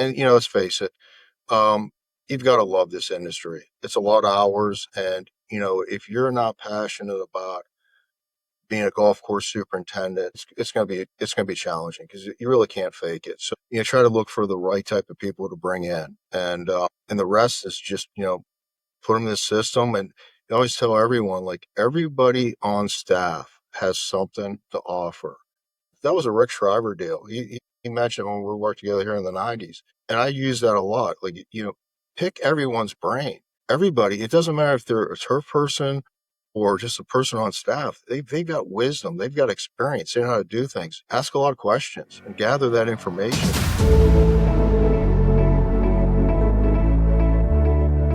And, let's face it, you've got to love this industry. It's a lot of hours. And, if you're not passionate about being a golf course superintendent, it's going to be challenging because you really can't fake it. So, try to look for the right type of people to bring in. And the rest is just, put them in the system. And I always tell everyone, like, everybody on staff has something to offer. That was a Rick Shriver deal. He mentioned when we worked together here in the 90s. And I use that a lot. Like, pick everyone's brain. Everybody, it doesn't matter if they're a turf person or just a person on staff. They've got wisdom. They've got experience. They know how to do things. Ask a lot of questions and gather that information.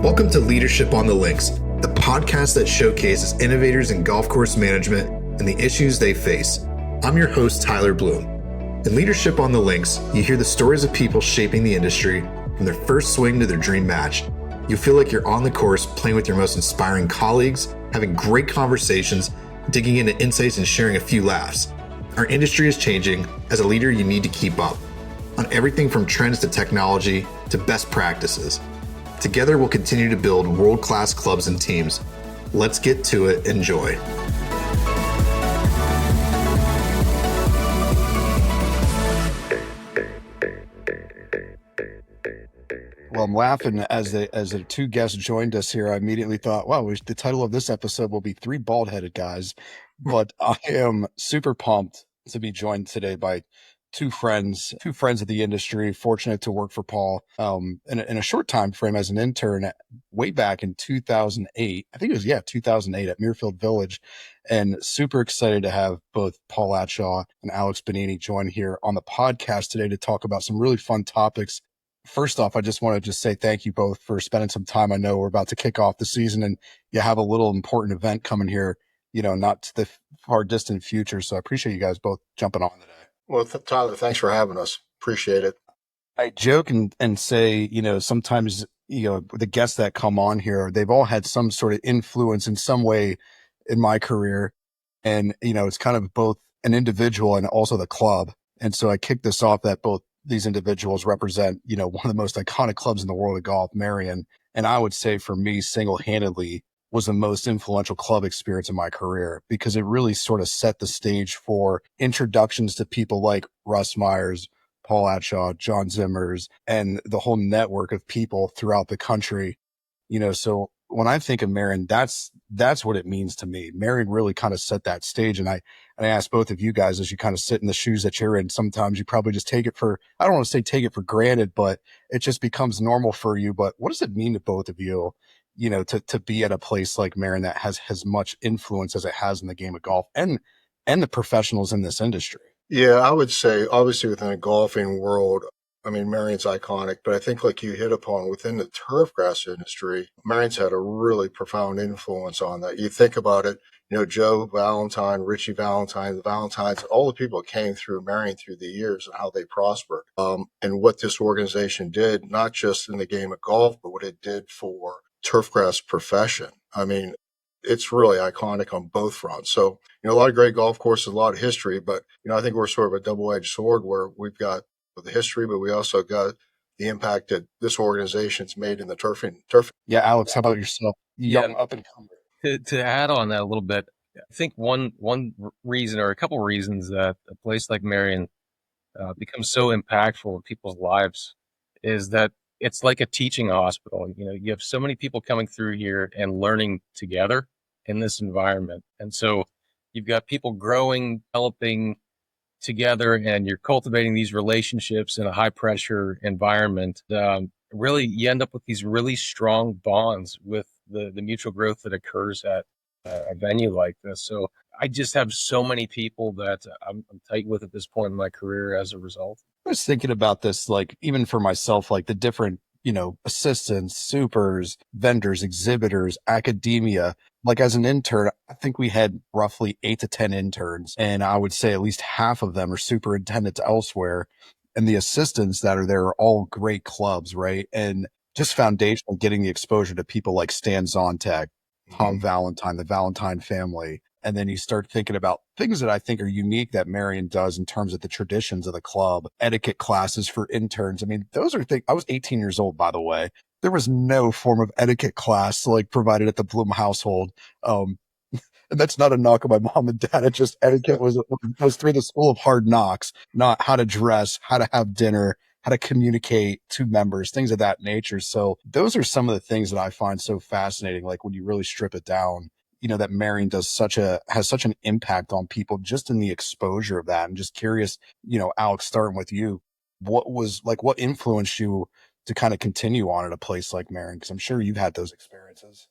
Welcome to Leadership on the Links, the podcast that showcases innovators in golf course management and the issues they face. I'm your host, Tyler Bloom. In Leadership on the Links, you hear the stories of people shaping the industry from their first swing to their dream match. You feel like you're on the course playing with your most inspiring colleagues, having great conversations, digging into insights and sharing a few laughs. Our industry is changing. As a leader, you need to keep up on everything from trends to technology to best practices. Together, we'll continue to build world-class clubs and teams. Let's get to it. Enjoy. Well, I'm laughing as the two guests joined us here. I immediately thought, wow, the title of this episode will be Three Bald-Headed Guys. But I am super pumped to be joined today by two friends of the industry, fortunate to work for Paul in a short time frame as an intern way back in 2008. I think it was, 2008 at Muirfield Village. And super excited to have both Paul Latshaw and Alex Bonini join here on the podcast today to talk about some really fun topics. First off, I just want to just say thank you both for spending some time. I know we're about to kick off the season and you have a little important event coming here, not to the far distant future. So I appreciate you guys both jumping on today. Well, Tyler, thanks for having us. Appreciate it. I joke and say, sometimes, the guests that come on here, they've all had some sort of influence in some way in my career. And, it's kind of both an individual and also the club. And so I kick this off that both these individuals represent, one of the most iconic clubs in the world of golf, Merion. And I would say for me, single-handedly was the most influential club experience in my career because it really sort of set the stage for introductions to people like Russ Myers, Paul Latshaw, John Zimmers, and the whole network of people throughout the country. So when I think of Merion, that's what it means to me. Merion really kind of set that stage. And I ask both of you guys, as you kind of sit in the shoes that you're in, sometimes you probably just take it for, I don't want to say take it for granted, but it just becomes normal for you. But what does it mean to both of you, to be at a place like Merion that has as much influence as it has in the game of golf and the professionals in this industry? Yeah, I would say obviously within the golfing world, I mean, Merion's iconic, but I think like you hit upon within the turfgrass industry, Merion's had a really profound influence on that. You think about it, Joe Valentine, Richie Valentine, the Valentines, all the people that came through Merion through the years and how they prospered. And what this organization did, not just in the game of golf, but what it did for turfgrass profession. I mean, it's really iconic on both fronts. So, a lot of great golf courses, a lot of history, but, I think we're sort of a double-edged sword where we've got the history, but we also got the impact that this organization's made in the turf. Yeah, Alex, how about yourself? Yeah, Up and coming. to add on that a little bit, I think one reason or a couple reasons that a place like Merion becomes so impactful in people's lives is that it's like a teaching hospital. You have so many people coming through here and learning together in this environment. And so you've got people growing, developing together, and you're cultivating these relationships in a high pressure environment. Really, you end up with these really strong bonds with the mutual growth that occurs at a venue like this. So I just have so many people that I'm tight with at this point in my career as a result. I was thinking about this, like, even for myself, like the different, assistants, supers, vendors, exhibitors, academia. Like as an intern, I think we had roughly 8 to 10 interns, and I would say at least half of them are superintendents elsewhere. And the assistants that are there are all great clubs, right? And just foundational, getting the exposure to people like Stan Zontek, Tom Valentine, the Valentine family, And then you start thinking about things that I think are unique that Merion does in terms of the traditions of the club, etiquette classes for interns. I mean, those are things. I was 18 years old, by the way. There was no form of etiquette class like provided at the Bloom household. Um, and that's not a knock on my mom and dad. It just etiquette was through the school of hard knocks, not how to dress, how to have dinner, how to communicate to members, things of that nature. So those are some of the things that I find so fascinating. Like when you really strip it down, that Marion has such an impact on people just in the exposure of that. I'm just curious, Alex, starting with you, what influenced you to kind of continue on at a place like Marion? Cause I'm sure you've had those experiences.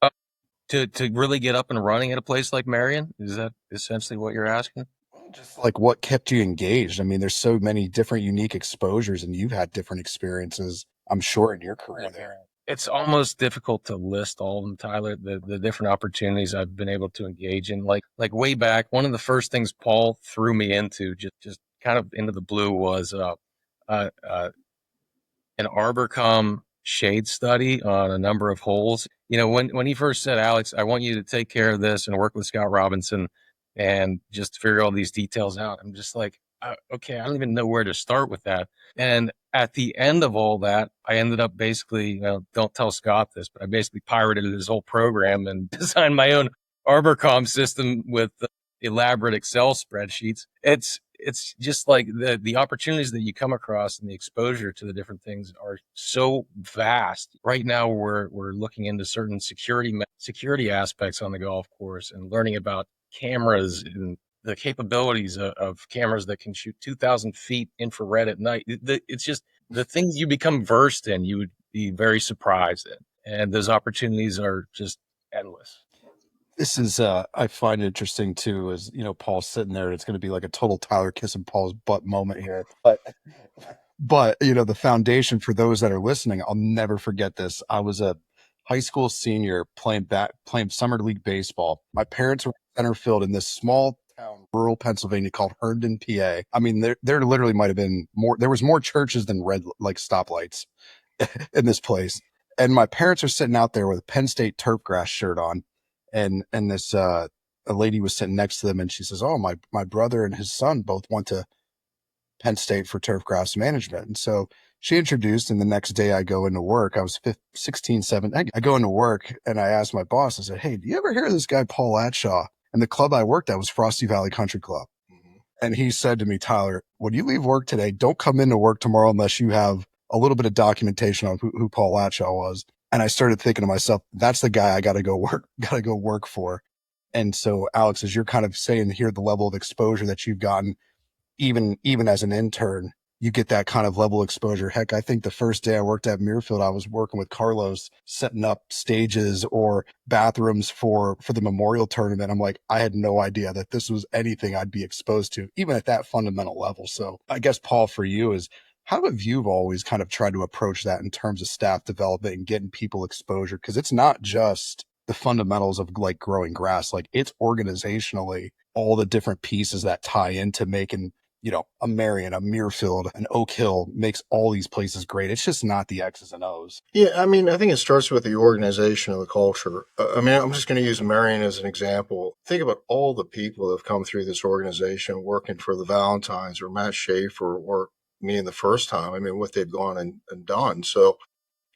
To really get up and running at a place like Merion? Is that essentially what you're asking? Just like what kept you engaged? I mean, there's so many different unique exposures and you've had different experiences, I'm sure, in your career there. It's almost difficult to list all of them, Tyler, the different opportunities I've been able to engage in. Like way back, one of the first things Paul threw me into, just kind of into the blue, was uh, uh, an Arborcom shade study on a number of holes. When he first said, Alex, I want you to take care of this and work with Scott Robinson and just figure all these details out. I'm just like, okay, I don't even know where to start with that. And at the end of all that, I ended up basically, don't tell Scott this, but I basically pirated his whole program and designed my own Arborcom system with elaborate Excel spreadsheets. It's just like the opportunities that you come across and the exposure to the different things are so vast. Right now, we're looking into certain security aspects on the golf course and learning about cameras and the capabilities of cameras that can shoot 2,000 feet infrared at night. It's just the things you become versed in, you would be very surprised at. And those opportunities are just endless. This is, I find it interesting too, is, Paul's sitting there. It's going to be like a total Tyler kissing Paul's butt moment here. But, the foundation for those that are listening, I'll never forget this. I was a high school senior playing summer league baseball. My parents were in center field in this small town, rural Pennsylvania called Herndon, PA. I mean, there literally might have been there was more churches than red, like stoplights in this place. And my parents are sitting out there with a Penn State turf grass shirt on. And this, a lady was sitting next to them and she says, "Oh, my brother and his son both went to Penn State for turf grass management." And so she introduced, and the next day I go into work. I was 16, 17. I go into work and I asked my boss, I said, "Hey, do you ever hear of this guy, Paul Latshaw?" And the club I worked at was Frosty Valley Country Club. Mm-hmm. And he said to me, "Tyler, when you leave work today, don't come into work tomorrow unless you have a little bit of documentation on who Paul Latshaw was." And I started thinking to myself, that's the guy I got to go work for. And so, Alex, as you're kind of saying here, the level of exposure that you've gotten, even as an intern, you get that kind of level of exposure. Heck, I think the first day I worked at Muirfield, I was working with Carlos, setting up stages or bathrooms for the memorial tournament. I'm like, I had no idea that this was anything I'd be exposed to, even at that fundamental level. So I guess, Paul, for you is, how have you always kind of tried to approach that in terms of staff development and getting people exposure? Because it's not just the fundamentals of like growing grass, like it's organizationally all the different pieces that tie into making, a Merion, a Muirfield, an Oak Hill makes all these places great. It's just not the X's and O's. Yeah, I mean, I think it starts with the organization of the culture. I mean, I'm just going to use Merion as an example. Think about all the people that have come through this organization working for the Valentines or Matt Schaefer or me in the first time. I mean, what they've gone and done. So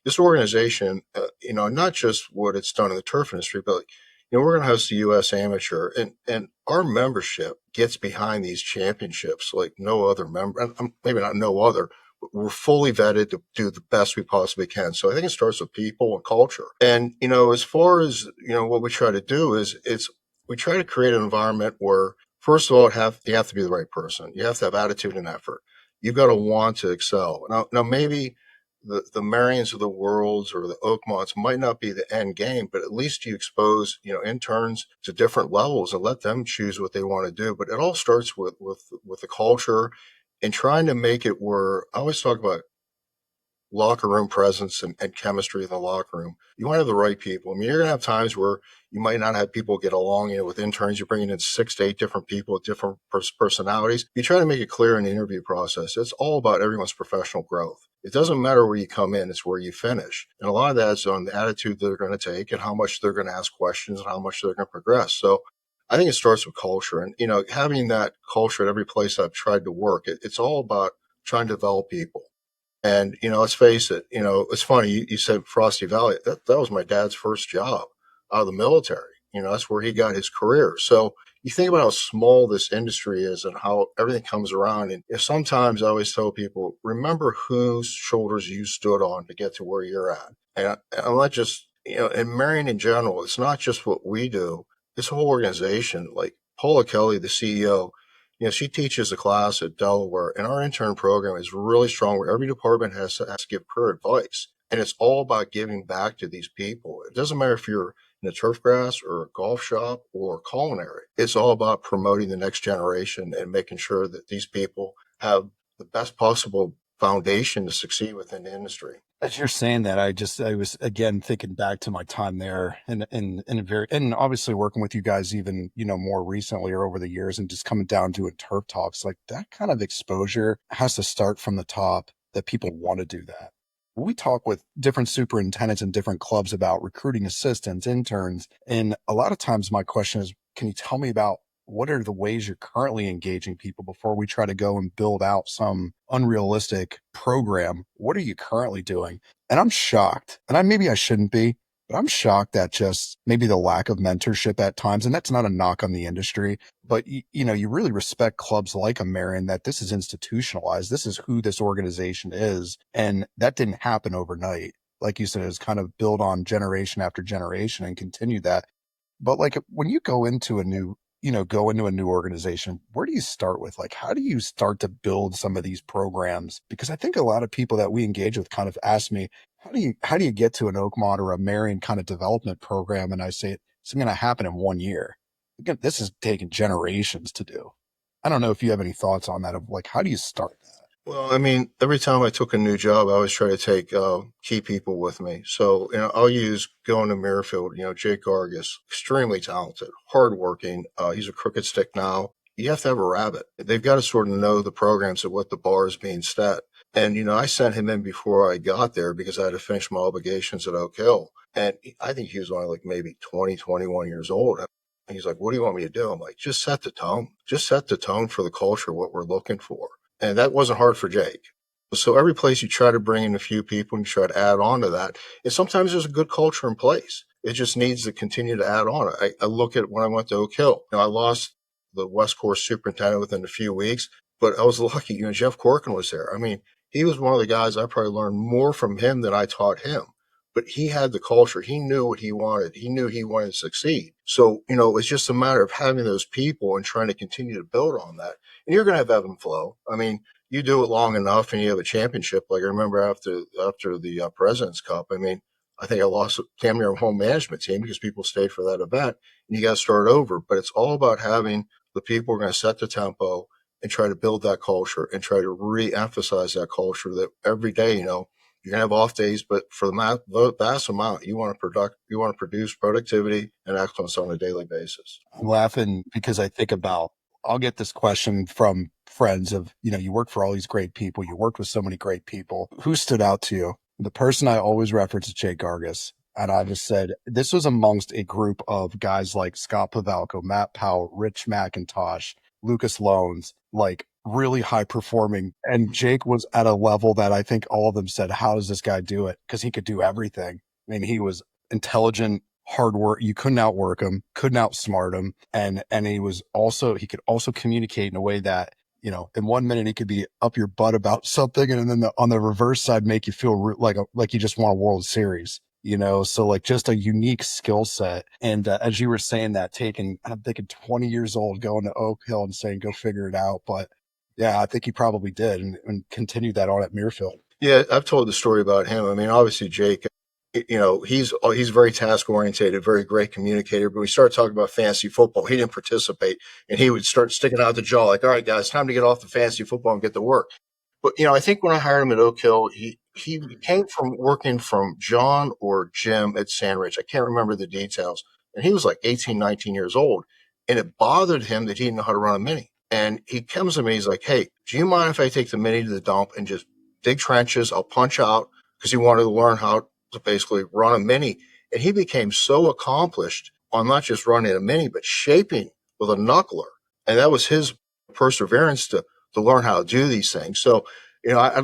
this organization, not just what it's done in the turf industry, but we're going to host the U.S. Amateur, and our membership gets behind these championships like no other member. Maybe not no other, but we're fully vetted to do the best we possibly can. So I think it starts with people and culture. And as far as what we try to do is we try to create an environment where, first of all, you have to be the right person. You have to have attitude and effort. You've got to want to excel. Now maybe the Marions of the worlds or the Oakmonts might not be the end game, but at least you expose, interns to different levels and let them choose what they want to do. But it all starts with the culture and trying to make it where I always talk about locker room presence and chemistry in the locker room. You want to have the right people. I mean, you're going to have times where you might not have people get along. With interns, you're bringing in 6 to 8 different people with different personalities. You try to make it clear in the interview process. It's all about everyone's professional growth. It doesn't matter where you come in, it's where you finish. And a lot of that's on the attitude they're going to take and how much they're going to ask questions and how much they're going to progress. So I think it starts with culture, and having that culture at every place I've tried to work. It's all about trying to develop people. And let's face it. It's funny. You said Frosty Valley. That was my dad's first job out of the military. That's where he got his career. So you think about how small this industry is and how everything comes around. And if sometimes I always tell people, remember whose shoulders you stood on to get to where you're at. And I'm not just in Marion in general. It's not just what we do. It's a whole organization. Like Paula Kelly, the CEO, she teaches a class at Delaware, and our intern program is really strong where every department has to give career advice. And it's all about giving back to these people. It doesn't matter if you're in a turf grass or a golf shop or culinary. It's all about promoting the next generation and making sure that these people have the best possible foundation to succeed within the industry. As you're saying that, I was again thinking back to my time there and obviously working with you guys even, more recently or over the years and just coming down to turf talks, like that kind of exposure has to start from the top that people want to do that. We talk with different superintendents and different clubs about recruiting assistants, interns. And a lot of times my question is, can you tell me about what are the ways you're currently engaging people before we try to go and build out some unrealistic program? What are you currently doing? And I'm shocked, and maybe I shouldn't be, but I'm shocked at just maybe the lack of mentorship at times. And that's not a knock on the industry, but you really respect clubs like a Merion that this is institutionalized. This is who this organization is. And that didn't happen overnight. Like you said, it's kind of built on generation after generation and continue that. But like when you go into a new organization, where do you start with? Like, how do you start to build some of these programs? Because I think a lot of people that we engage with kind of ask me, how do you get to an Oakmont or a Marion kind of development program? And I say it's going to happen in 1 year. Again, this is taking generations to do. I don't know if you have any thoughts on that of like, how do you start that? Well, I mean, every time I took a new job, I always try to take key people with me. So, I'll use going to Muirfield, Jake Gargis, extremely talented, hardworking. He's a crooked stick now. You have to have a rabbit. They've got to sort of know the programs of what the bar is being set. And, I sent him in before I got there because I had to finish my obligations at Oak Hill. And I think he was only like maybe 20, 21 years old. And he's like, what do you want me to do? I'm like, just set the tone. Just set the tone for the culture, what we're looking for. And that wasn't hard for Jake. So every place you try to bring in a few people and try to add on to that, and sometimes there's a good culture in place. It just needs to continue to add on. I look at when I went to Oak Hill. I lost the West Course superintendent within a few weeks, but I was lucky. Jeff Corkin was there. I mean, he was one of the guys I probably learned more from him than I taught him. But he had the culture. He knew what he wanted. He knew he wanted to succeed. So, it's just a matter of having those people and trying to continue to build on that. And you're going to have ebb and flow. I mean, you do it long enough and you have a championship. Like I remember after the President's Cup, I mean, I think I lost damn near a home management team because people stayed for that event and you got to start over. But it's all about having the people who are going to set the tempo and try to build that culture and try to re-emphasize that culture that every day, you're gonna have off days, but for the vast amount, you want to produce productivity and excellence on a daily basis. I'm laughing because I think about, I'll get this question from friends of, you work for all these great people. You worked with so many great people. Who stood out to you? The person I always reference is Jake Gargis. And I just said, this was amongst a group of guys like Scott Pavalco, Matt Powell, Rich McIntosh, Lucas Loans, like really high performing. And Jake was at a level that I think all of them said, how does this guy do it? Because he could do everything. I mean, he was intelligent, hard work. You couldn't outwork him, couldn't outsmart him. And he could also communicate in a way that, in 1 minute he could be up your butt about something. And then on the reverse side, make you feel like you just won a World Series. So like just a unique skill set. And as you were saying that, I'm thinking 20 years old, going to Oak Hill and saying, go figure it out. But yeah, I think he probably did and continued that on at Muirfield. Yeah, I've told the story about him. I mean, obviously Jake, he's very task oriented, very great communicator. But we started talking about fantasy football. He didn't participate, and he would start sticking out the jaw like, "All right, guys, time to get off the fantasy football and get to work." But I think when I hired him at Oak Hill, he came from working from John or Jim at Sandridge. I can't remember the details, and he was like 18, 19 years old, and it bothered him that he didn't know how to run a mini. And he comes to me, he's like, "Hey, do you mind if I take the mini to the dump and just dig trenches? I'll punch out," because he wanted to learn how to basically run a mini. And he became so accomplished on not just running a mini, but shaping with a knuckler. And that was his perseverance to learn how to do these things. So, I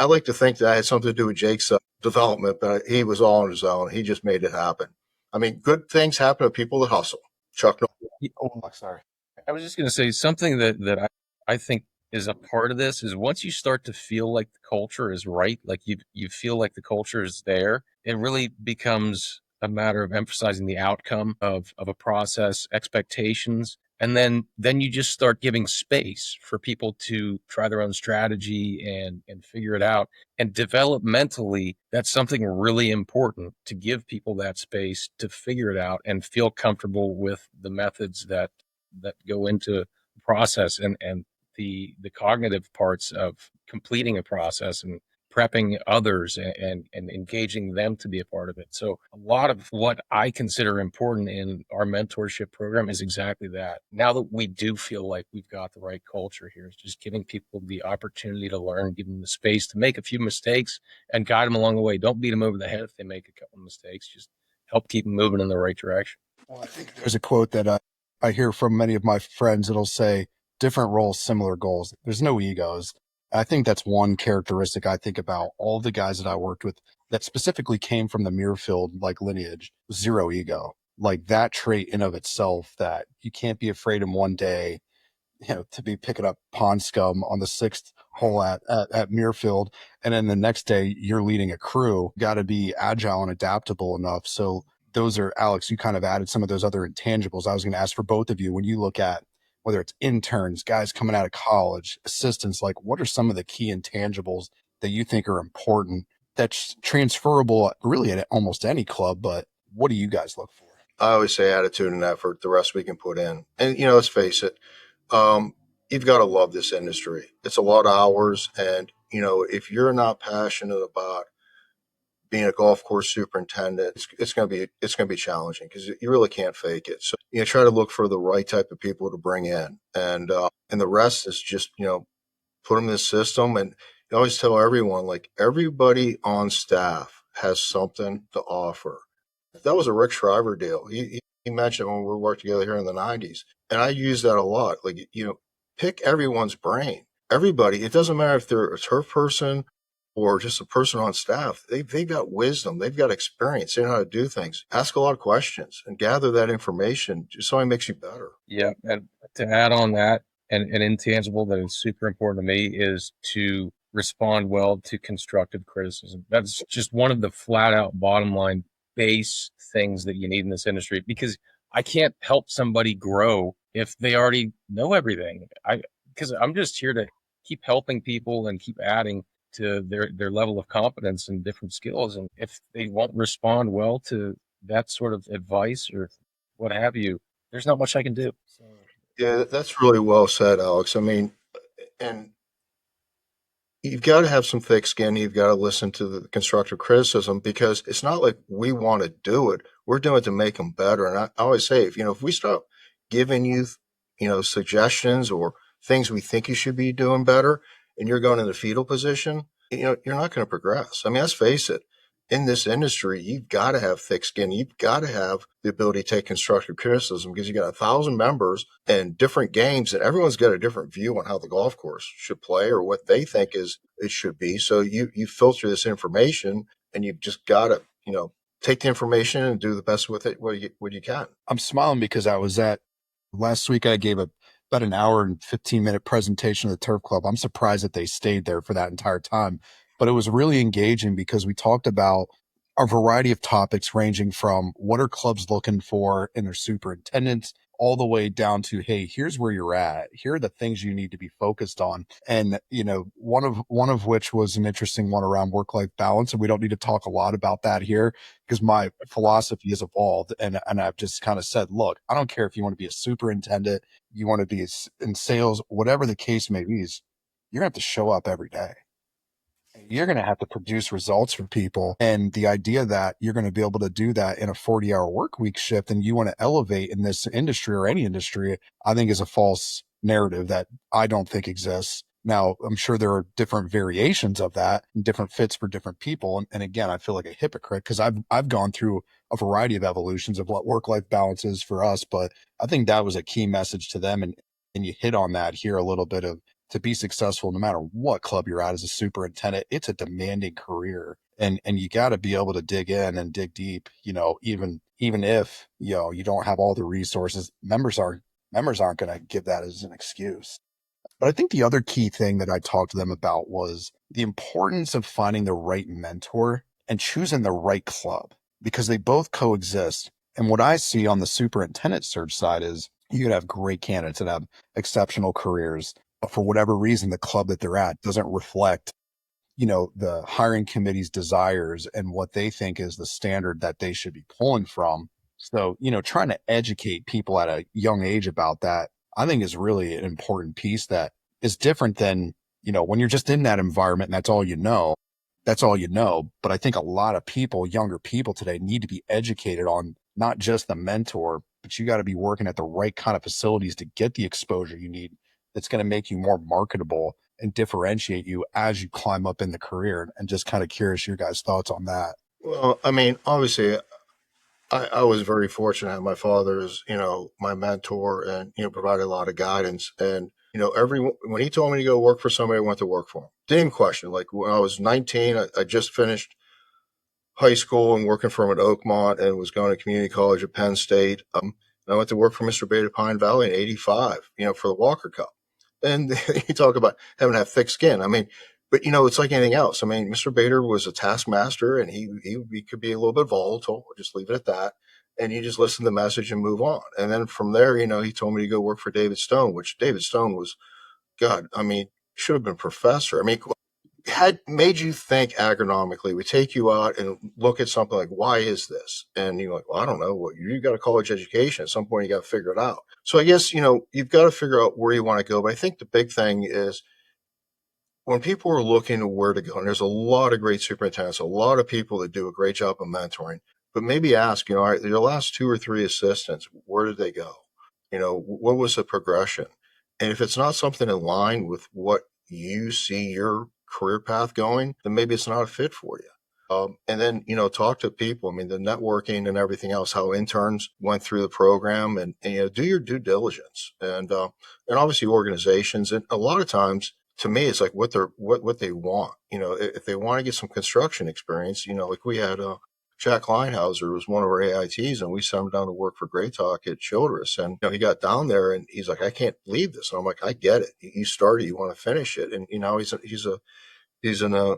like to think that I had something to do with Jake's development, but he was all on his own. He just made it happen. I mean, good things happen to people that hustle. Chuck, Oh, sorry. I was just going to say something that I think is a part of this is once you start to feel like the culture is right, like you feel like the culture is there, it really becomes a matter of emphasizing the outcome of a process, expectations, and then you just start giving space for people to try their own strategy and figure it out. And developmentally, that's something really important to give people that space to figure it out and feel comfortable with the methods that go into the process and the cognitive parts of completing a process and prepping others and engaging them to be a part of it. So a lot of what I consider important in our mentorship program is exactly that. Now that we do feel like we've got the right culture here, it's just giving people the opportunity to learn, giving them the space to make a few mistakes and guide them along the way. Don't beat them over the head if they make a couple of mistakes. Just help keep them moving in the right direction. Well, I think there's a quote that I hear from many of my friends. It'll say, different roles, similar goals. There's no egos. I think that's one characteristic I think about all the guys that I worked with that specifically came from the Muirfield like lineage, zero ego. Like that trait in of itself, that you can't be afraid in one day, to be picking up pond scum on the sixth hole at Muirfield. And then the next day you're leading a crew, got to be agile and adaptable enough. So those are, Alex, you kind of added some of those other intangibles. I was going to ask for both of you, when you look at whether it's interns, guys coming out of college, assistants, like what are some of the key intangibles that you think are important that's transferable really at almost any club, but what do you guys look for? I always say attitude and effort, the rest we can put in. And, let's face it, um, you've got to love this industry. It's a lot of hours. And, if you're not passionate about being a golf course superintendent, it's going to be challenging because you really can't fake it. So, try to look for the right type of people to bring in. And the rest is just, put them in the system. And you always tell everyone, like everybody on staff has something to offer. That was a Rick Shriver deal. He mentioned when we worked together here in the 90s. And I use that a lot. Like, pick everyone's brain. Everybody, it doesn't matter if they're a turf person or just a person on staff. They've got wisdom. They've got experience. They know how to do things. Ask a lot of questions and gather that information just so it makes you better. Yeah. And to add on that, and an intangible that is super important to me is to respond well to constructive criticism. That's just one of the flat out bottom line base things that you need in this industry, because I can't help somebody grow if they already know everything. Because I'm just here to keep helping people and keep adding to their level of competence and different skills. And if they won't respond well to that sort of advice or what have you, there's not much I can do. So, Yeah, that's really well said, Alex. I mean, and you've got to have some thick skin. You've got to listen to the constructive criticism because it's not like we want to do it. We're doing it to make them better. And I always say, if we start giving you, suggestions or things we think you should be doing better, and you're going in the fetal position, you're not going to progress. I mean, let's face it. In this industry, you've got to have thick skin. You've got to have the ability to take constructive criticism because you got 1,000 members and different games, and everyone's got a different view on how the golf course should play or what they think is it should be. So you filter this information, and you've just got to take the information and do the best with it what you can. I'm smiling because I was at last week. I gave about an hour and 15-minute presentation of the Turf Club. I'm surprised that they stayed there for that entire time, but it was really engaging because we talked about a variety of topics ranging from what are clubs looking for in their superintendents all the way down to, hey, here's where you're at. Here are the things you need to be focused on. And, one of which was an interesting one around work-life balance. And we don't need to talk a lot about that here because my philosophy has evolved. And I've just kind of said, look, I don't care if you want to be a superintendent, you want to be in sales, whatever the case may be, is you're going to have to show up every day. You're going to have to produce results for people. And the idea that you're going to be able to do that in a 40-hour work week shift and you want to elevate in this industry or any industry, I think is a false narrative that I don't think exists. Now, I'm sure there are different variations of that and different fits for different people. And again, I feel like a hypocrite because I've gone through a variety of evolutions of what work-life balance is for us. But I think that was a key message to them. And you hit on that here a little bit of to be successful, no matter what club you're at as a superintendent, it's a demanding career. And you got to be able to dig in and dig deep, even if, you don't have all the resources, members aren't going to give that as an excuse. But I think the other key thing that I talked to them about was the importance of finding the right mentor and choosing the right club because they both coexist. And what I see on the superintendent search side is you could have great candidates that have exceptional careers, but for whatever reason, the club that they're at doesn't reflect, the hiring committee's desires and what they think is the standard that they should be pulling from. So, trying to educate people at a young age about that, I think is really an important piece that is different than, when you're just in that environment and that's all you know. But I think a lot of people, younger people today need to be educated on not just the mentor, but you got to be working at the right kind of facilities to get the exposure you need. That's going to make you more marketable and differentiate you as you climb up in the career. And just kind of curious your guys' thoughts on that. Well, I mean, obviously, I was very fortunate to have my father as, my mentor and, provided a lot of guidance. And, when he told me to go work for somebody, I went to work for him. Didn't even question. Like when I was 19, I just finished high school and working for him at Oakmont and was going to community college at Penn State. And I went to work for Mr. Beta Pine Valley in '85, for the Walker Cup. And you talk about having to have thick skin. I mean, but it's like anything else. I mean, Mr. Bader was a taskmaster and he could be a little bit volatile. We'll just leave it at that. And you just listen to the message and move on. And then from there, he told me to go work for David Stone, which David Stone was, God, I mean, should have been professor. I mean, had made you think agronomically. We take you out and look at something like, why is this? And you're like, well, I don't know. Well, you got a college education. At some point, you got to figure it out. So I guess, you've got to figure out where you want to go. But I think the big thing is when people are looking to where to go, and there's a lot of great superintendents, a lot of people that do a great job of mentoring, but maybe ask, all right, your last two or three assistants, where did they go? What was the progression? And if it's not something in line with what you see your career path going, then maybe it's not a fit for you. And then, talk to people. I mean, the networking and everything else, how interns went through the program and do your due diligence and obviously organizations. And a lot of times to me, it's like what they want, if they want to get some construction experience, like we had, Jack Leinhauser was one of our AITs, and we sent him down to work for Great Talk at Childress. And he got down there, and he's like, "I can't leave this." And I'm like, "I get it. You started, you want to finish it." And he's an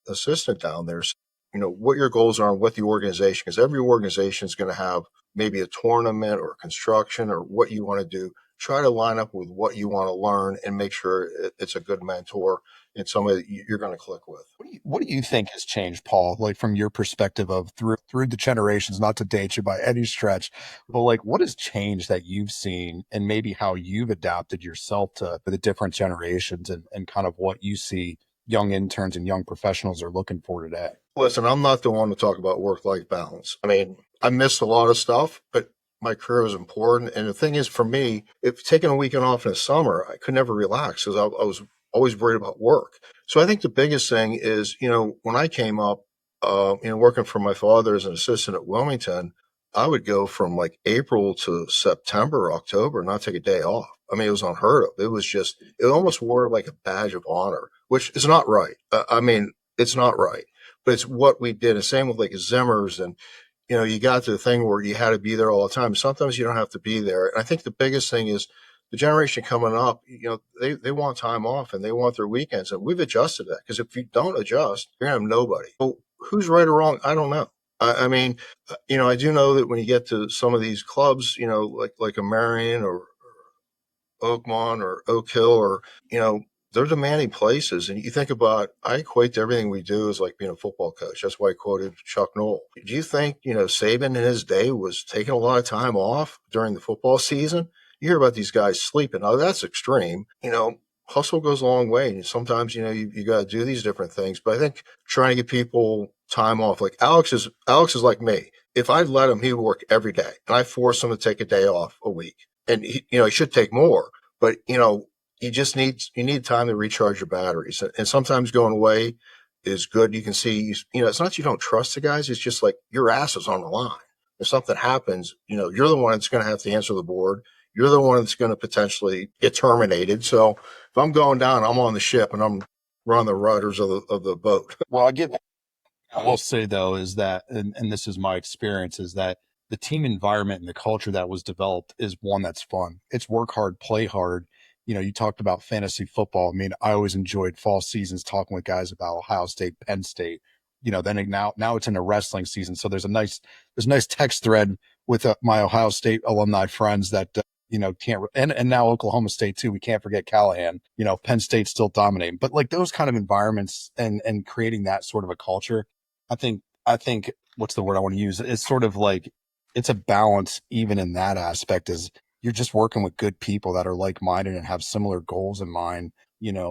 assistant down there. So, what your goals are and what the organization, because every organization is going to have maybe a tournament or construction or what you want to do. Try to line up with what you want to learn and make sure it's a good mentor and somebody that you're going to click with. What do you think has changed, Paul? Like from your perspective of through the generations, not to date you by any stretch, but like what has changed that you've seen and maybe how you've adapted yourself to the different generations and kind of what you see young interns and young professionals are looking for today? Listen, I'm not the one to talk about work-life balance. I mean, I missed a lot of stuff, but my career was important. And the thing is, for me, if taking a weekend off in the summer, I could never relax because I was always worried about work. So I think the biggest thing is, when I came up, working for my father as an assistant at Wilmington, I would go from like April to September, October, and not take a day off. I mean, it was unheard of. It almost wore like a badge of honor, which is not right. I mean, it's not right, but it's what we did. And same with like Zimmers and, you got to the thing where you had to be there all the time. Sometimes you don't have to be there. And I think the biggest thing is the generation coming up, they want time off and they want their weekends. And we've adjusted that because if you don't adjust, you're going to have nobody. So who's right or wrong? I don't know. I mean, I do know that when you get to some of these clubs, like a Merion or Oakmont or Oak Hill or, they're demanding places. And you think about, I equate to everything we do as like being a football coach. That's why I quoted Chuck Noll. Do you think, Saban in his day was taking a lot of time off during the football season? You hear about these guys sleeping. Oh, that's extreme. Hustle goes a long way. And sometimes, you got to do these different things. But I think trying to get people time off, like Alex is like me. If I'd let him, he would work every day. And I force him to take a day off a week. And he should take more. But, you just need time to recharge your batteries. And sometimes going away is good. You can see, it's not that you don't trust the guys. It's just like your ass is on the line. If something happens, you're the one that's going to have to answer the board. You're the one that's going to potentially get terminated. So if I'm going down, I'm on the ship and I'm running the rudders of the boat. Well, I will say though, is that, and this is my experience, is that the team environment and the culture that was developed is one that's fun. It's work hard, play hard. You talked about fantasy football. I mean, I always enjoyed fall seasons talking with guys about Ohio State, Penn State. Then now it's in the wrestling season. So there's a nice text thread with my Ohio State alumni friends that, can't, and now Oklahoma State too. We can't forget Callahan, Penn State's still dominating, but like those kind of environments and creating that sort of a culture, I think what's the word I want to use? It's sort of like it's a balance even in that aspect, is you're just working with good people that are like-minded and have similar goals in mind,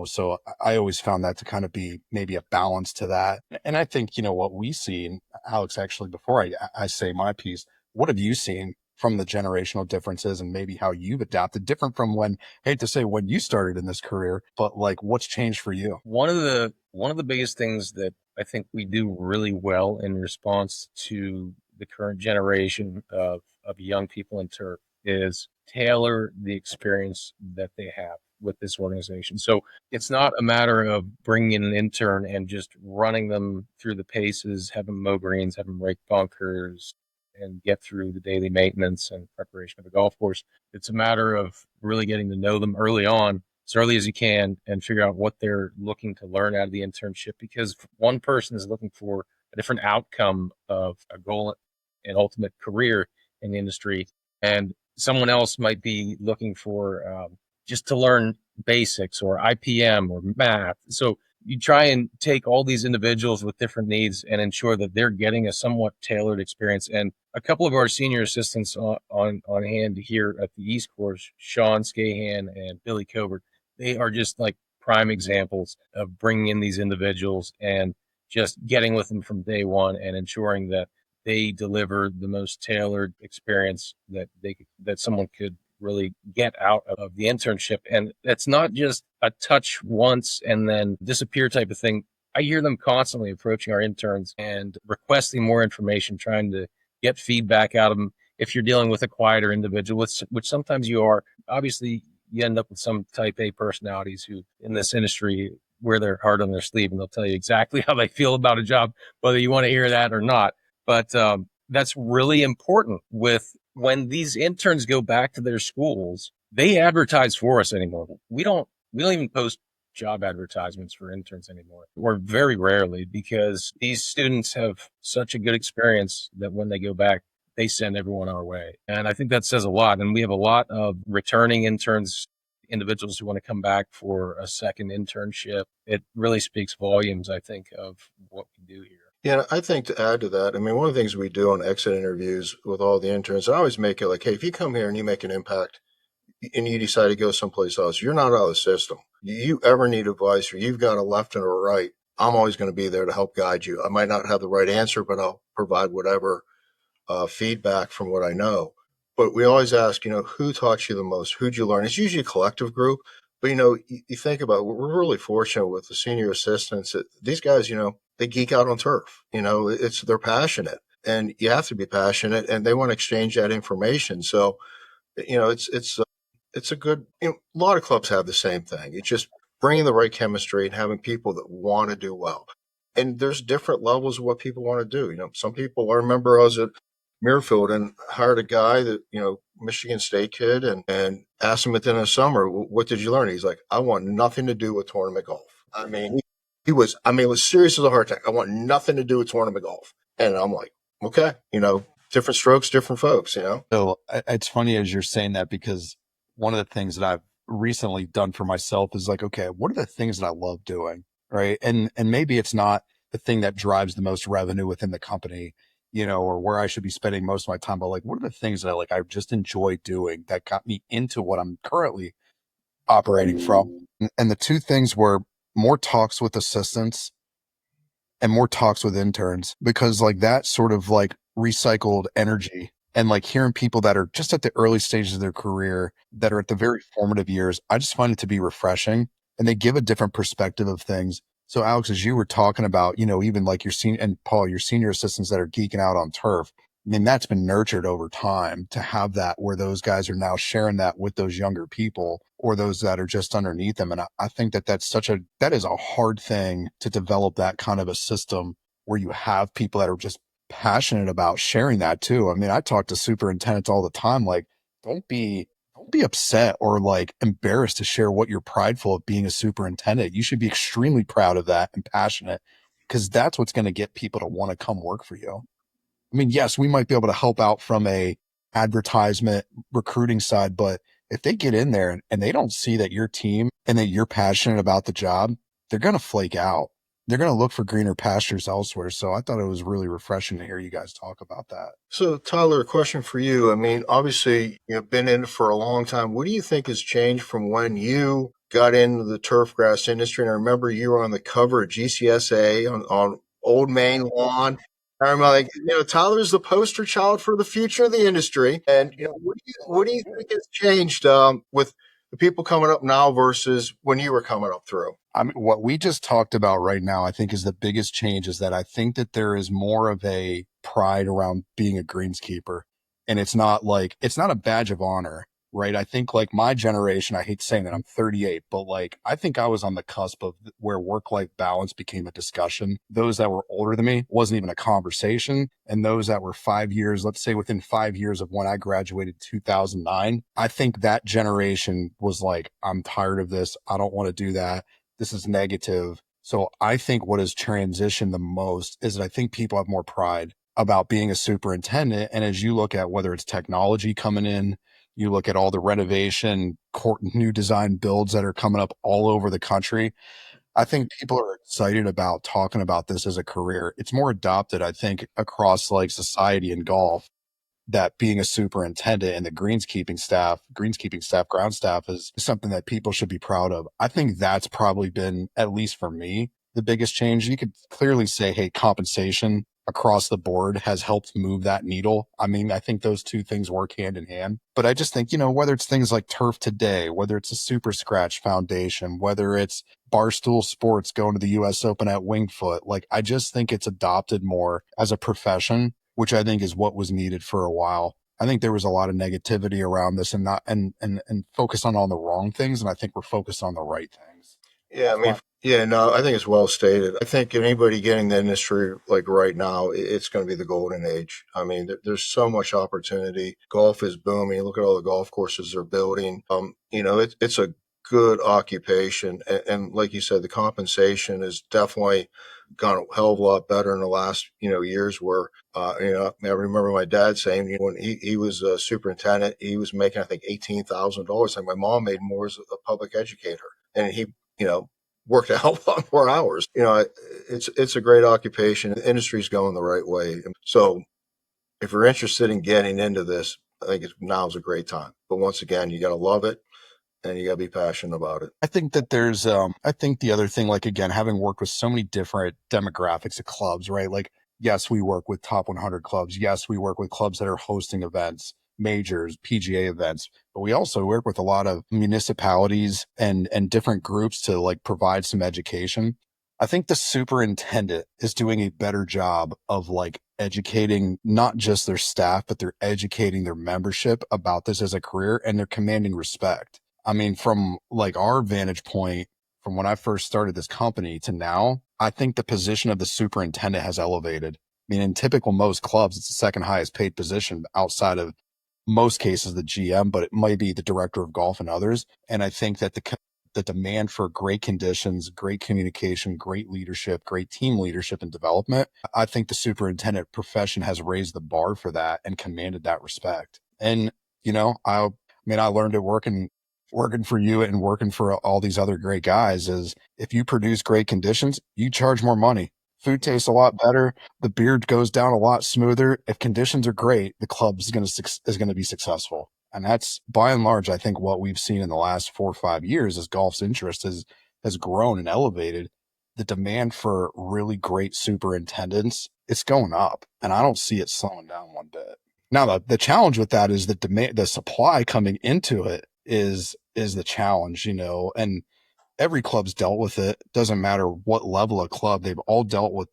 so I always found that to kind of be maybe a balance to that. And I think, what we see, and Alex, actually, before I say my piece, what have you seen from the generational differences and maybe how you've adapted different from when, I hate to say when you started in this career, but like what's changed for you? One of the biggest things that I think we do really well in response to the current generation of young people in turf is tailor the experience that they have with this organization. So it's not a matter of bringing in an intern and just running them through the paces, have them mow greens, have them rake bunkers, and get through the daily maintenance and preparation of the golf course. It's a matter of really getting to know them early on, as early as you can, and figure out what they're looking to learn out of the internship, because one person is looking for a different outcome of a goal and ultimate career in the industry, and someone else might be looking for just to learn basics or IPM or math. So you try and take all these individuals with different needs and ensure that they're getting a somewhat tailored experience. And a couple of our senior assistants on hand here at the East Course, Sean Scahan and Billy Covert, they are just like prime examples of bringing in these individuals and just getting with them from day one and ensuring that they deliver the most tailored experience that someone could really get out of the internship. And it's not just a touch once and then disappear type of thing. I hear them constantly approaching our interns and requesting more information, trying to get feedback out of them. If you're dealing with a quieter individual, which sometimes you are, obviously you end up with some type A personalities who in this industry wear their heart on their sleeve and they'll tell you exactly how they feel about a job, whether you want to hear that or not. But that's really important with when these interns go back to their schools, they advertise for us anymore. We don't even post job advertisements for interns anymore, or very rarely, because these students have such a good experience that when they go back, they send everyone our way. And I think that says a lot. And we have a lot of returning interns, individuals who want to come back for a second internship. It really speaks volumes, I think, of what we do here. Yeah, I think to add to that, I mean, one of the things we do on exit interviews with all the interns, I always make it like, hey, if you come here and you make an impact and you decide to go someplace else, you're not out of the system. You ever need advice or you've got a left and a right, I'm always going to be there to help guide you. I might not have the right answer, but I'll provide whatever feedback from what I know. But we always ask, who taught you the most? Who'd you learn? It's usually a collective group. But, you think about it, we're really fortunate with the senior assistants. These guys, they geek out on turf. They're passionate and you have to be passionate and they want to exchange that information. So, it's a good, a lot of clubs have the same thing. It's just bringing the right chemistry and having people that want to do well. And there's different levels of what people want to do. Some people, I remember I was at Muirfield and hired a guy that, Michigan State kid and asked him at the end of the summer, what did you learn? He's like, I want nothing to do with tournament golf. I mean, it was serious as a heart attack. I want nothing to do with tournament golf. And I'm like, okay, different strokes, different folks, So it's funny as you're saying that, because one of the things that I've recently done for myself is like, okay, what are the things that I love doing? Right. And maybe it's not the thing that drives the most revenue within the company, or where I should be spending most of my time, but like, what are the things that I just enjoy doing that got me into what I'm currently operating from? And the two things were more talks with assistants and more talks with interns, because like that sort of like recycled energy And like hearing people that are just at the early stages of their career, that are at the very formative years, I just find it to be refreshing, and they give a different perspective of things. So Alex, as you were talking about, even like your senior, and Paul, your senior assistants that are geeking out on turf, I mean, that's been nurtured over time to have that where those guys are now sharing that with those younger people or those that are just underneath them. And I think that that is a hard thing to develop, that kind of a system where you have people that are just passionate about sharing that too. I mean, I talk to superintendents all the time, like, don't be upset or like embarrassed to share what you're prideful of being a superintendent. You should be extremely proud of that and passionate, because that's what's going to get people to want to come work for you. I mean, yes, we might be able to help out from a advertisement recruiting side, but if they get in there and they don't see that your team and that you're passionate about the job, they're going to flake out. They're going to look for greener pastures elsewhere. So I thought it was really refreshing to hear you guys talk about that. So, Tyler, a question for you. I mean, obviously, you've been in it for a long time. What do you think has changed from when you got into the turf grass industry? And I remember you were on the cover of GCSA on Old Main Lawn. I'm like, Tyler's the poster child for the future of the industry. And what do you think has changed with the people coming up now versus when you were coming up through? I mean, what we just talked about right now, I think is the biggest change, is that I think that there is more of a pride around being a greenskeeper. And it's not a badge of honor, right? I think like my generation, I hate saying that I'm 38, but like, I think I was on the cusp of where work-life balance became a discussion. Those that were older than me wasn't even a conversation. And those that were 5 years, let's say within 5 years of when I graduated 2009, I think that generation was like, I'm tired of this. I don't want to do that. This is negative. So I think what has transitioned the most is that I think people have more pride about being a superintendent. And as you look at whether it's technology coming in, you look at all the renovation, new design builds that are coming up all over the country, I think people are excited about talking about this as a career. It's more adopted, I think, across like society and golf, that being a superintendent and the greenskeeping staff, ground staff is something that people should be proud of. I think that's probably been, at least for me, the biggest change. You could clearly say, hey, compensation across the board has helped move that needle. I mean, I think those two things work hand in hand. But I just think, whether it's things like Turf Today, whether it's a Super Scratch Foundation, whether it's Barstool Sports going to the US Open at Winged Foot, like I just think it's adopted more as a profession, which I think is what was needed for a while. I think there was a lot of negativity around this and not and focused on all the wrong things. And I think we're focused on the right things. Yeah, I mean, yeah, no, I think it's well stated. I think anybody getting the industry like right now, it's going to be the golden age. I mean, there's so much opportunity. Golf is booming. Look at all the golf courses they're building. It's a good occupation, and like you said, the compensation is definitely gone a hell of a lot better in the last years. Where I remember my dad saying when he was a superintendent, he was making I think $18,000. Like my mom made more as a public educator, and he worked a hell of a lot more hours. It's a great occupation. The industry's going the right way. So if you're interested in getting into this, I think now's a great time. But once again, you got to love it and you got to be passionate about it. I think that I think the other thing, like again, having worked with so many different demographics of clubs, right? Like, yes, we work with top 100 clubs. Yes, we work with clubs that are hosting events, majors, PGA events, but we also work with a lot of municipalities and different groups to like provide some education. I think the superintendent is doing a better job of like educating not just their staff, but they're educating their membership about this as a career, and they're commanding respect. I mean, from like our vantage point, from when I first started this company to now, I think the position of the superintendent has elevated. I mean, in typical most clubs, it's the second highest paid position outside of most cases the GM, but it might be the director of golf and others. And I think that the demand for great conditions, great communication, great leadership, great team leadership and development, I think the superintendent profession has raised the bar for that and commanded that respect. And, I mean, I learned it working for you and working for all these other great guys is if you produce great conditions, you charge more money. Food tastes a lot better. The beer goes down a lot smoother. If conditions are great, the club is going to be successful. And that's by and large, I think what we've seen in the last 4 or 5 years as golf's interest has grown and elevated. The demand for really great superintendents, it's going up, and I don't see it slowing down one bit. Now the challenge with that is the supply coming into it is the challenge, and every club's dealt with it. Doesn't matter what level of club, they've all dealt with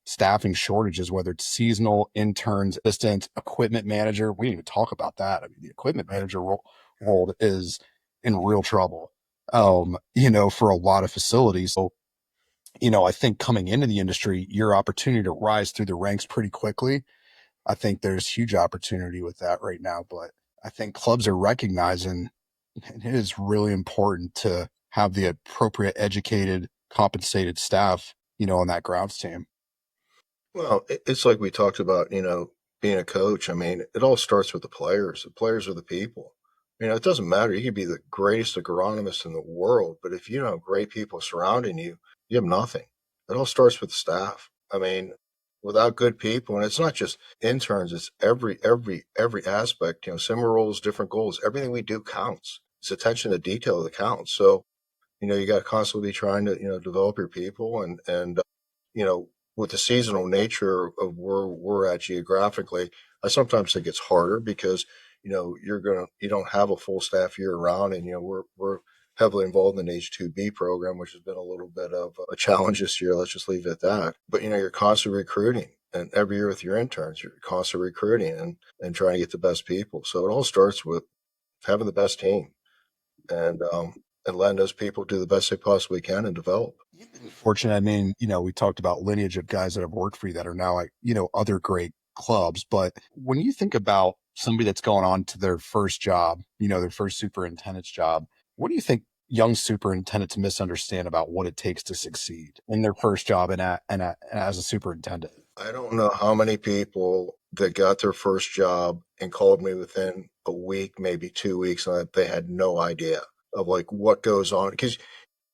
staffing shortages, whether it's seasonal, interns, assistants, equipment manager. We didn't even talk about that. I mean, the equipment manager role is in real trouble, for a lot of facilities. So, I think coming into the industry, your opportunity to rise through the ranks pretty quickly. I think there's huge opportunity with that right now, but I think clubs are recognizing it is really important to have the appropriate educated, compensated staff, on that grounds team. Well, it's like we talked about, being a coach. I mean, it all starts with the players. The players are the people. It doesn't matter. You could be the greatest agronomist in the world, but if you don't have great people surrounding you, you have nothing. It all starts with the staff. I mean, without good people, and it's not just interns, it's every aspect, similar roles, different goals. Everything we do counts. It's attention to detail that counts. So, you got to constantly be trying to, develop your people and you know, with the seasonal nature of where we're at geographically, I sometimes think it's harder because, you don't have a full staff year round, and we're heavily involved in the H2B program, which has been a little bit of a challenge this year. Let's just leave it at that. But you're constantly recruiting, and every year with your interns, you're constantly recruiting and trying to get the best people. So it all starts with having the best team and letting those people do the best they possibly can and develop. Fortunate. I mean, we talked about lineage of guys that have worked for you that are now like, other great clubs. But when you think about somebody that's going on to their first job, their first superintendent's job, what do you think young superintendents misunderstand about what it takes to succeed in their first job and as a superintendent? I don't know how many people that got their first job and called me within a week, maybe 2 weeks, and they had no idea of like what goes on because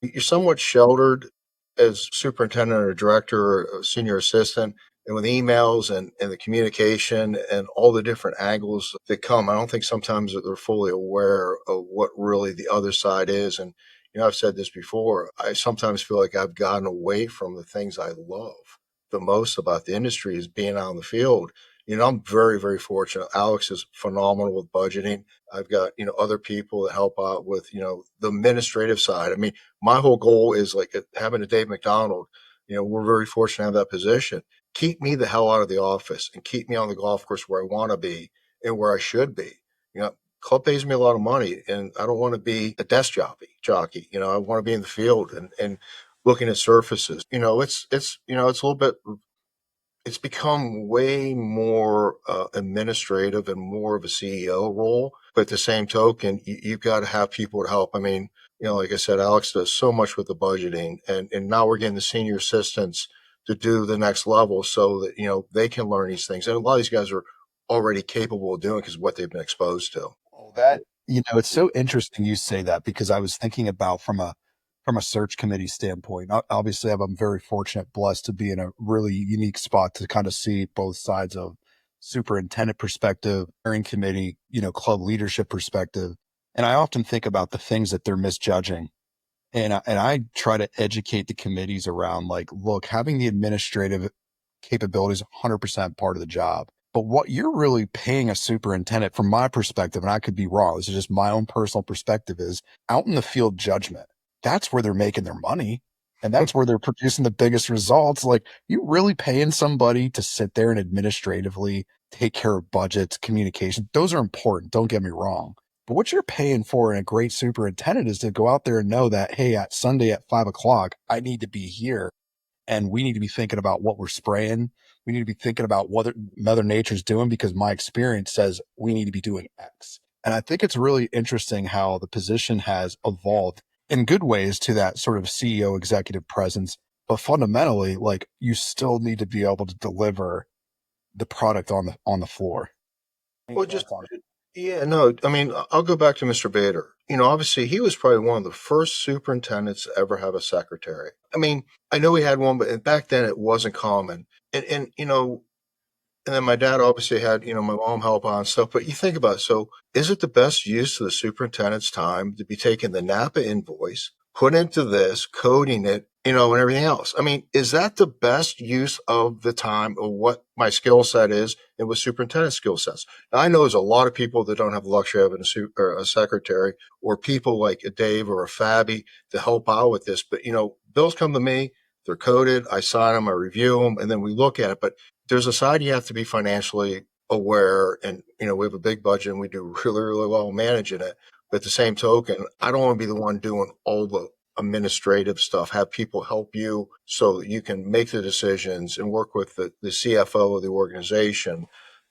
you're somewhat sheltered as superintendent or director or senior assistant. And with emails and the communication and all the different angles that come, I don't think sometimes that they're fully aware of what really the other side is. And, I've said this before, I sometimes feel like I've gotten away from the things I love the most about the industry is being out in the field. I'm very, very fortunate. Alex is phenomenal with budgeting. I've got, other people that help out with, the administrative side. I mean, my whole goal is like having a Dave McDonald. We're very fortunate to have that position. Keep me the hell out of the office and keep me on the golf course where I want to be and where I should be. Club pays me a lot of money and I don't want to be a desk jockey. I want to be in the field and looking at surfaces. It's a little bit it's become way more administrative and more of a CEO role. But at the same token, you've got to have people to help. I mean, like I said, Alex does so much with the budgeting, and now we're getting the senior assistants to do the next level so that they can learn these things. And a lot of these guys are already capable of doing because what they've been exposed to. Oh, that, it's so interesting you say that because I was thinking about from a search committee standpoint. Obviously, I'm very fortunate, blessed to be in a really unique spot to kind of see both sides of superintendent perspective, hiring committee, club leadership perspective. And I often think about the things that they're misjudging. And I try to educate the committees around like, look, having the administrative capabilities 100% part of the job. But what you're really paying a superintendent, from my perspective, and I could be wrong, this is just my own personal perspective, is out in the field judgment. That's where they're making their money. And that's where they're producing the biggest results. Like, you really paying somebody to sit there and administratively take care of budgets, communication. Those are important. Don't get me wrong. But what you're paying for in a great superintendent is to go out there and know that, hey, at Sunday at 5 o'clock, I need to be here and we need to be thinking about what we're spraying. We need to be thinking about what Mother Nature's doing because my experience says we need to be doing X. And I think it's really interesting how the position has evolved in good ways to that sort of CEO executive presence. But fundamentally, like, you still need to be able to deliver the product on the floor. Any Well, just thoughts on it? yeah, no, I mean, I'll go back to Mr. Bader. Obviously, he was probably one of the first superintendents to ever have a secretary. I mean, I know he had one, but back then it wasn't common. And then my dad obviously had, my mom help on stuff. But you think about it. So is it the best use of the superintendent's time to be taking the Napa invoice, put into this, coding it, and everything else. I mean, is that the best use of the time of what my skill set is and what superintendent skill sets? Now, I know there's a lot of people that don't have the luxury of or a secretary or people like a Dave or a Fabi to help out with this. But, bills come to me, they're coded, I sign them, I review them, and then we look at it. But there's a side you have to be financially aware. And, we have a big budget and we do really, really well managing it. But at the same token, I don't want to be the one doing all the administrative stuff. Have people help you so that you can make the decisions and work with the CFO of the organization.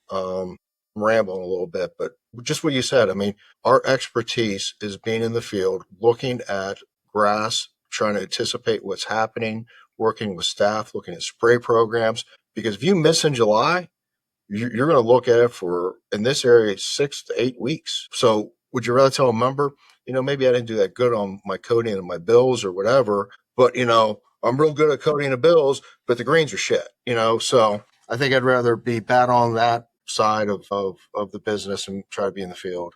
I'm rambling a little bit, but just what you said. I mean, our expertise is being in the field, looking at grass, trying to anticipate what's happening, working with staff, looking at spray programs. Because if you miss in July, you're going to look at it for, in this area, 6 to 8 weeks. So would you rather tell a member, maybe I didn't do that good on my coding and my bills or whatever, but, I'm real good at coding the bills, but the greens are shit, So I think I'd rather be bad on that side of the business and try to be in the field.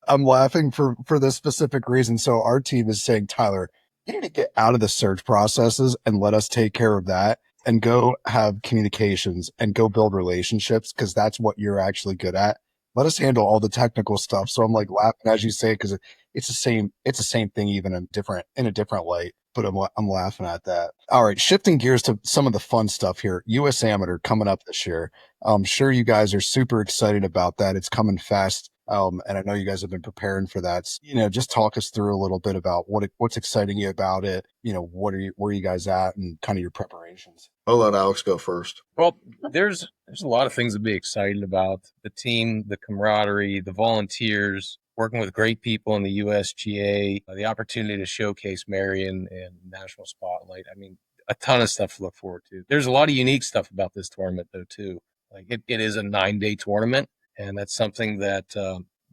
I'm laughing for this specific reason. So our team is saying, Tyler, you need to get out of the search processes and let us take care of that and go have communications and go build relationships because that's what you're actually good at. Let us handle all the technical stuff. So I'm like laughing as you say because it's the same thing even in a different light. But I'm laughing at that. All right, shifting gears to some of the fun stuff here. U.S. Amateur coming up this year. I'm sure you guys are super excited about that. It's coming fast. And I know you guys have been preparing for that. Just talk us through a little bit about what's exciting you about it. Where are you guys at and kind of your preparations? I'll let Alex go first. Well, there's a lot of things to be excited about. The team, the camaraderie, the volunteers, working with great people in the USGA, the opportunity to showcase Merion and National Spotlight. I mean, a ton of stuff to look forward to. There's a lot of unique stuff about this tournament, though, too. Like it is a 9-day tournament, and that's something that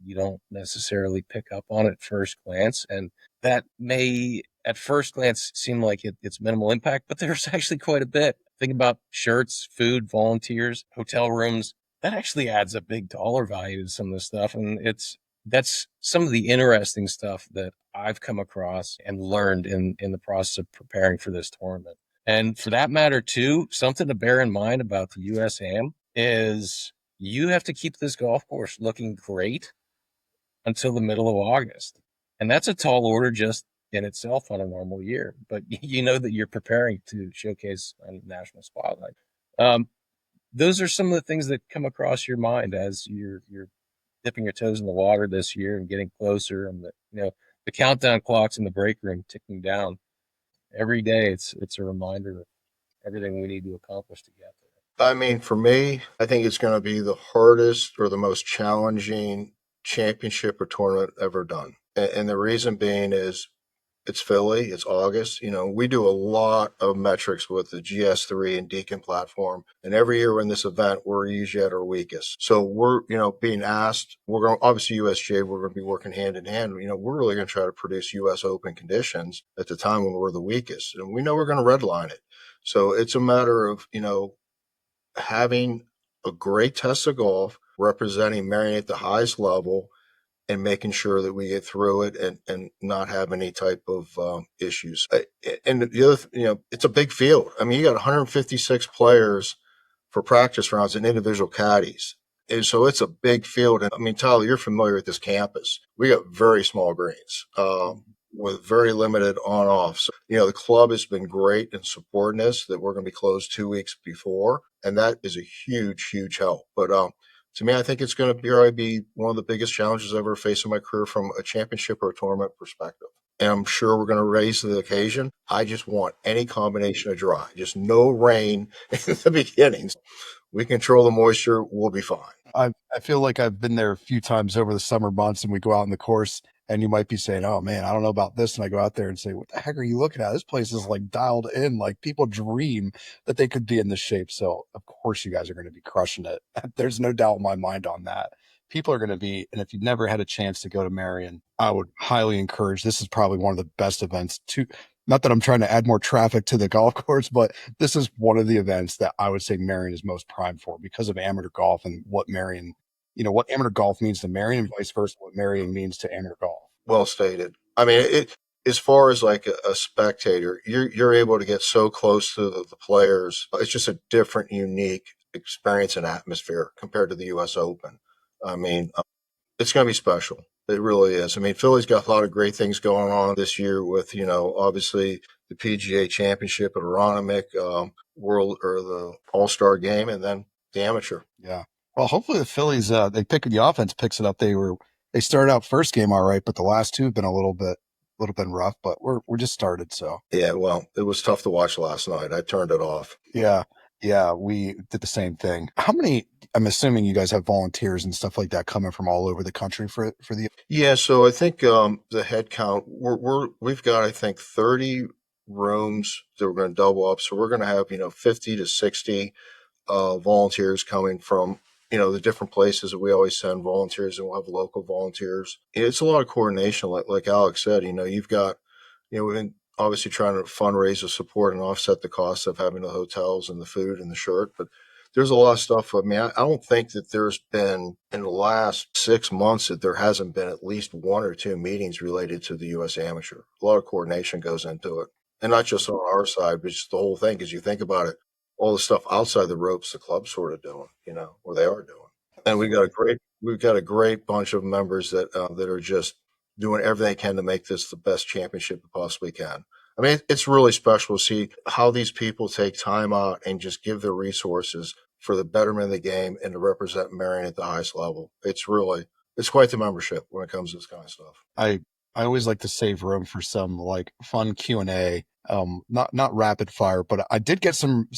you don't necessarily pick up on at first glance. And that may, at first glance, seem like it's minimal impact, but there's actually quite a bit. Think about shirts, food, volunteers, hotel rooms. That actually adds a big dollar value to some of this stuff. And that's some of the interesting stuff that I've come across and learned in the process of preparing for this tournament. And for that matter, too, something to bear in mind about the USAM is you have to keep this golf course looking great until the middle of August. And that's a tall order just in itself on a normal year. But you know that you're preparing to showcase a national spotlight. Those are some of the things that come across your mind as you're dipping your toes in the water this year and getting closer, and the countdown clocks in the break room ticking down every day. It's a reminder of everything we need to accomplish to get there. I mean, for me, I think it's going to be the hardest or the most challenging championship or tournament ever done. And the reason being is it's Philly, it's August. We do a lot of metrics with the GS3 and Deacon platform. And every year in this event, we're usually at our weakest. So we're, being asked, we're going, obviously USGA, we're going to be working hand in hand. We're really going to try to produce US Open conditions at the time when we're the weakest. And we know we're going to redline it. So it's a matter of, having a great test of golf, representing Merion at the highest level, and making sure that we get through it and not have any type of issues. And the other, it's a big field. I mean, you got 156 players for practice rounds and individual caddies. And so it's a big field. And I mean, Tyler, you're familiar with this campus. We got very small greens. With very limited on off. So, the club has been great in supporting us that we're going to be closed 2 weeks before. And that is a huge, huge help. But to me, I think it's going to probably be one of the biggest challenges I've ever faced in my career from a championship or a tournament perspective. And I'm sure we're going to raise to the occasion. I just want any combination of dry, just no rain in the beginnings. We control the moisture. We'll be fine. I feel like I've been there a few times over the summer months, and we go out in the course and you might be saying, oh man, I don't know about this. And I go out there and say, what the heck are you looking at? This place is like dialed in. Like people dream that they could be in this shape. So of course you guys are going to be crushing it. There's no doubt in my mind on that. People are going to be, and if you've never had a chance to go to Merion, I would highly encourage, this is probably one of the best events to, not that I'm trying to add more traffic to the golf course, but this is one of the events that I would say Merion is most primed for because of amateur golf and what Merion, what amateur golf means to Merion and vice versa, what Merion means to amateur golf. Well stated. I mean, as far as like a spectator, you're able to get so close to the players. It's just a different, unique experience and atmosphere compared to the U.S. Open. I mean, it's going to be special. It really is. I mean, Philly's got a lot of great things going on this year with, obviously the PGA Championship at Aronimink, World or the All Star Game, and then the Amateur. Yeah. Well, hopefully the Phillies, the offense picks it up. They started out first game all right, but the last two have been a little bit rough. But we're just started, so Yeah. Well, it was tough to watch last night. I turned it off. yeah. Yeah, we did the same thing. How many? I'm assuming you guys have volunteers and stuff like that coming from all over the country for the. Yeah, so I think the head count we've got I think 30 rooms that we're going to double up. So we're going to have 50 to 60 volunteers coming from the different places that we always send volunteers, and we'll have local volunteers. It's a lot of coordination, like Alex said. You've got we've been obviously trying to fundraise the support and offset the costs of having the hotels and the food and the shirt, but there's a lot of stuff. I mean, I don't think that there's been in the last 6 months that there hasn't been at least one or two meetings related to the U.S. Amateur. A lot of coordination goes into it, and not just on our side, but just the whole thing. Because you think about it, all the stuff outside the ropes, the club's sort of doing, or they are doing. And we've got a great bunch of members that are just doing everything they can to make this the best championship it possibly can. I mean, it's really special to see how these people take time out and just give their resources for the betterment of the game and to represent Merion at the highest level. It's quite the membership when it comes to this kind of stuff. I always like to save room for some like fun Q&A, not rapid fire, but I did get some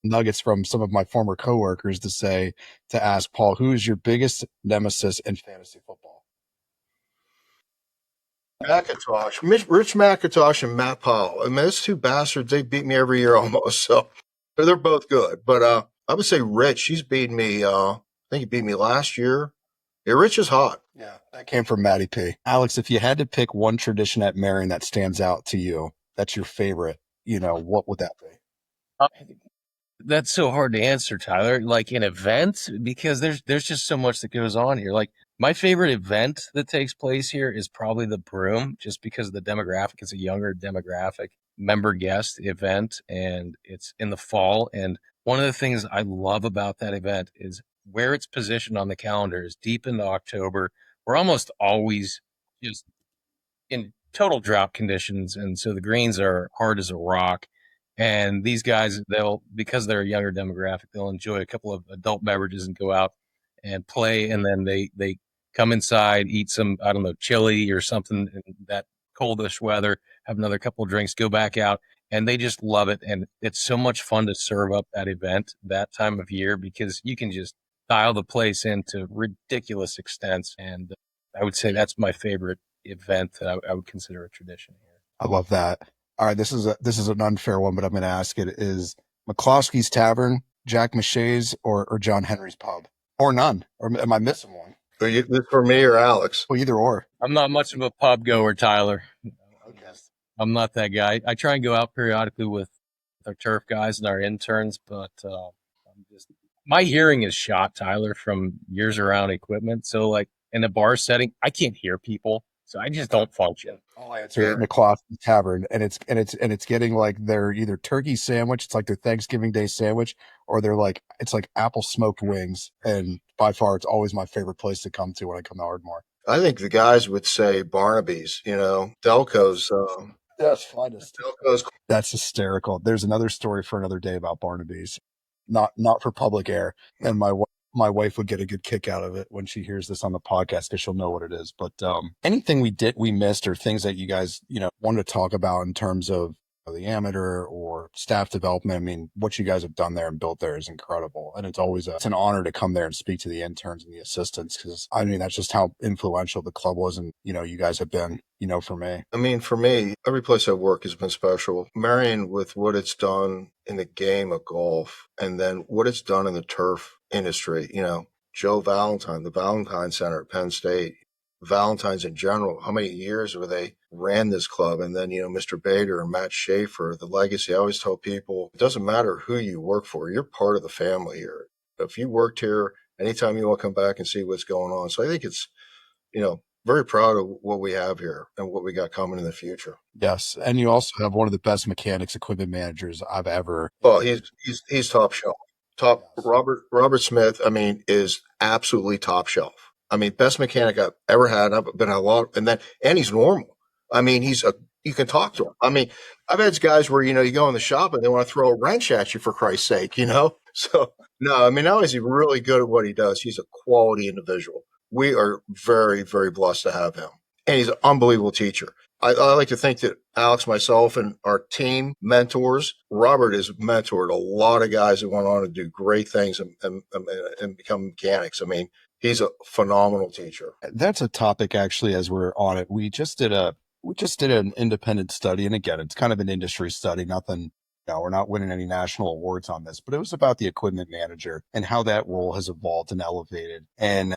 nuggets from some of my former coworkers to ask Paul, who is your biggest nemesis in fantasy football? McIntosh, Rich McIntosh and Matt Powell. I mean, those two bastards, they beat me every year almost. So they're both good. But I would say Rich, he's beaten me. I think he beat me last year. Yeah, Rich is hot. Yeah, that came from Matty P. Alex, if you had to pick one tradition at Merion that stands out to you, that's your favorite, what would that be? That's so hard to answer, Tyler. Like an event, because there's just so much that goes on here. Like my favorite event that takes place here is probably the Broom, just because of the demographic. It's a younger demographic member guest event, and it's in the fall. And one of the things I love about that event is where it's positioned on the calendar is deep into October. We're almost always just in total drought conditions, and so the greens are hard as a rock. And these guys, because they're a younger demographic, they'll enjoy a couple of adult beverages and go out and play, and then they come inside, eat some, I don't know, chili or something in that coldish weather, have another couple of drinks, go back out, and they just love it. And it's so much fun to serve up that event that time of year because you can just dial the place into ridiculous extents. And I would say that's my favorite event that I would consider a tradition here. I love that. All right, this is an unfair one, but I'm going to ask it: is McCloskey's Tavern, Jack Mache's, or John Henry's Pub, or none? Or am I missing one? This for me or Alex? Well, either or. I'm not much of a pub goer, Tyler. I'm not that guy. I try and go out periodically with our turf guys and our interns, but my hearing is shot, Tyler, from years around equipment. So like in a bar setting, I can't hear people. So I just don't function. I'll answer McCloskey's Tavern, and it's getting like their either turkey sandwich, it's like their Thanksgiving Day sandwich, or it's like apple smoked wings. And by far, it's always my favorite place to come to when I come to Ardmore. I think the guys would say Barnaby's. Delco's. That's finest. That's hysterical. There's another story for another day about Barnaby's, not for public air, and my wife would get a good kick out of it when she hears this on the podcast because she'll know what it is. But anything we missed or things that you guys, wanted to talk about in terms of the amateur or staff development. I mean, what you guys have done there and built there is incredible. And it's always it's an honor to come there and speak to the interns and the assistants because, I mean, that's just how influential the club was. And, you guys have been, for me. I mean, for me, every place I've worked has been special. Merion, with what it's done in the game of golf and then what it's done in the turf industry, Joe Valentine, the Valentine Center at Penn State, Valentine's in general, how many years where they ran this club, and then Mr. Bader and Matt Schaefer, the legacy. I always tell people it doesn't matter who you work for, you're part of the family here. If you worked here, anytime you want to come back and see what's going on. So I think it's very proud of what we have here and what we got coming in the future. Yes. And you also have one of the best mechanics equipment managers I've ever. Well, he's top shelf. Top Yes. Robert Smith, I mean, is absolutely top shelf. I mean, best mechanic I've ever had. I've been a lot, and he's normal. I mean, you can talk to him. I mean, I've had guys where, you go in the shop and they want to throw a wrench at you for Christ's sake. So no, I mean, not only is he really good at what he does, he's a quality individual. We are very, very blessed to have him. And he's an unbelievable teacher. I like to think that Alex, myself, and our team mentors, Robert has mentored a lot of guys that went on to do great things and become mechanics. I mean, he's a phenomenal teacher. That's a topic actually, as we're on it. We just did an independent study. And again, it's kind of an industry study, nothing, we're not winning any national awards on this, but it was about the equipment manager and how that role has evolved and elevated. And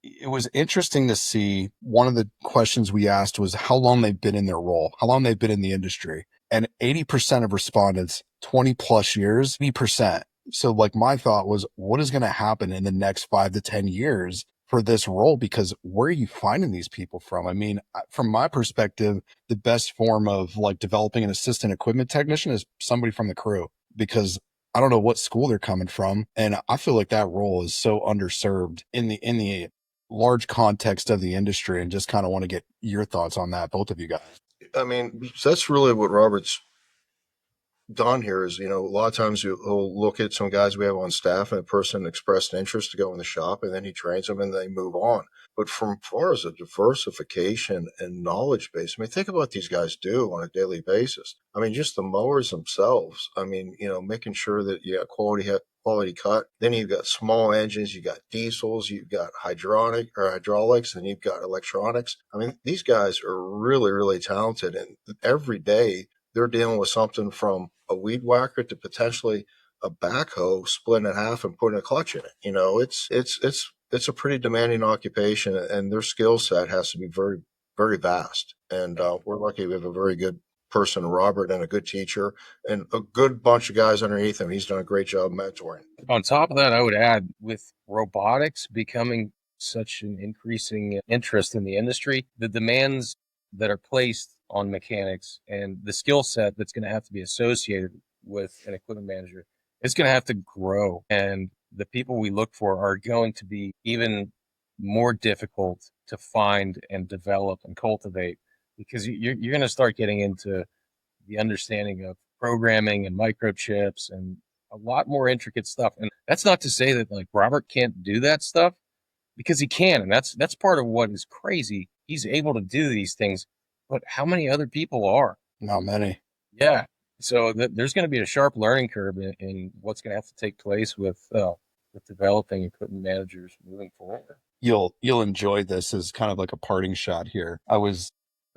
it was interesting to see. One of the questions we asked was how long they've been in their role, how long they've been in the industry. And 80% of respondents, 20 plus years, 80%. So like my thought was, what is going to happen in the next 5 to 10 years for this role? Because where are you finding these people from? I mean, from my perspective, the best form of like developing an assistant equipment technician is somebody from the crew, because I don't know what school they're coming from. And I feel like that role is so underserved in the large context of the industry, and just kind of want to get your thoughts on that, both of you guys. I mean, that's really what Robert's done here is, a lot of times he'll look at some guys we have on staff and a person expressed interest to go in the shop, and then he trains them and they move on. But from far as a diversification and knowledge base, I mean, think about what these guys do on a daily basis. I mean, just the mowers themselves. I mean, making sure that you got quality cut. Then you've got small engines, you've got diesels, you've got hydraulics, and you've got electronics. I mean, these guys are really, really talented, and every day they're dealing with something from a weed whacker to potentially a backhoe split in half and putting a clutch in it. It's a pretty demanding occupation, and their skill set has to be very, very vast. And we're lucky we have a very good person, Robert, and a good teacher and a good bunch of guys underneath him. He's done a great job mentoring. On top of that, I would add, with robotics becoming such an increasing interest in the industry, the demands that are placed on mechanics and the skill set that's going to have to be associated with an equipment manager, it's going to have to grow. And the people we look for are going to be even more difficult to find and develop and cultivate, because you're going to start getting into the understanding of programming and microchips and a lot more intricate stuff. And that's not to say that like Robert can't do that stuff, because he can. And that's part of what is crazy. He's able to do these things, but how many other people are? Not many. Yeah. So there's going to be a sharp learning curve in what's going to have to take place with developing equipment managers moving forward. You'll enjoy this as kind of like a parting shot here. I was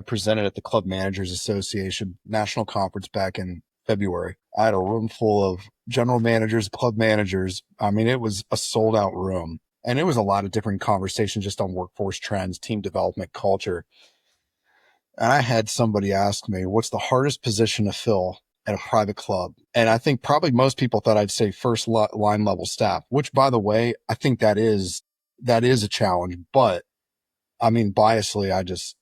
presented at the Club Managers Association National Conference back in February. I had a room full of general managers, club managers. I mean, it was a sold out room, and it was a lot of different conversations just on workforce trends, team development, culture. And I had somebody ask me, what's the hardest position to fill at a private club? And I think probably most people thought I'd say first line level staff, which, by the way, I think that is a challenge. But I mean, biasly,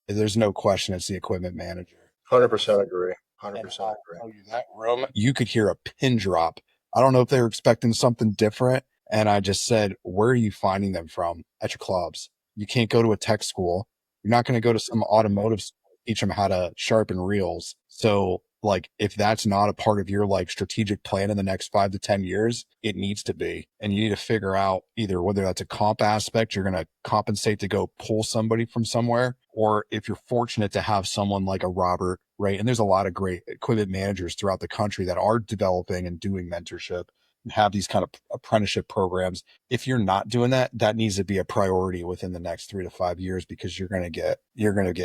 there's no question it's the equipment manager. 100% agree. 100% And agree. I'll tell you, that room, you could hear a pin drop. I don't know if they were expecting something different. And I just said, where are you finding them from at your clubs? You can't go to a tech school. You're not going to go to some automotive school, teach them how to sharpen reels. So like, if that's not a part of your like strategic plan in the next 5 to 10 years, it needs to be. And you need to figure out either whether that's a comp aspect, you're going to compensate to go pull somebody from somewhere, or if you're fortunate to have someone like a Robert, right? And there's a lot of great equipment managers throughout the country that are developing and doing mentorship and have these kind of apprenticeship programs. If you're not doing that, that needs to be a priority within the next 3 to 5 years, because you're going to get